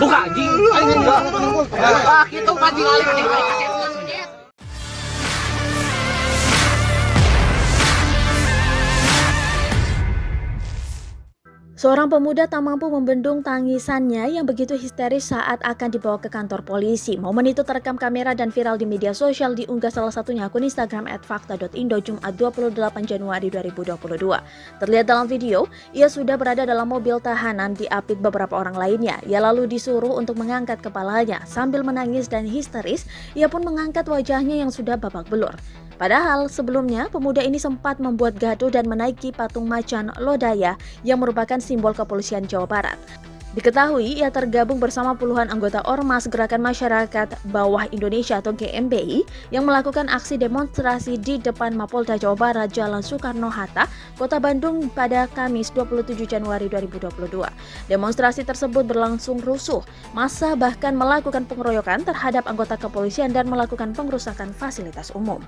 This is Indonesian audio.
Buka anjing. Ah, gitu anjing alih. Seorang pemuda tak mampu membendung tangisannya yang begitu histeris saat akan dibawa ke kantor polisi. Momen itu terekam kamera dan viral di media sosial, diunggah salah satunya akun Instagram @fakta.indo Jumat 28 Januari 2022. Terlihat dalam video, ia sudah berada dalam mobil tahanan diapit beberapa orang lainnya. Ia lalu disuruh untuk mengangkat kepalanya. Sambil menangis dan histeris, ia pun mengangkat wajahnya yang sudah babak belur. Padahal sebelumnya pemuda ini sempat membuat gaduh dan menaiki patung macan Lodaya yang merupakan simbol kepolisian Jawa Barat. Diketahui ia tergabung bersama puluhan anggota Ormas Gerakan Masyarakat Bawah Indonesia atau GMBI yang melakukan aksi demonstrasi di depan Mapolda Jawa Barat Jalan Soekarno-Hatta, Kota Bandung pada Kamis 27 Januari 2022. Demonstrasi tersebut berlangsung rusuh. Massa bahkan melakukan pengeroyokan terhadap anggota kepolisian dan melakukan pengrusakan fasilitas umum.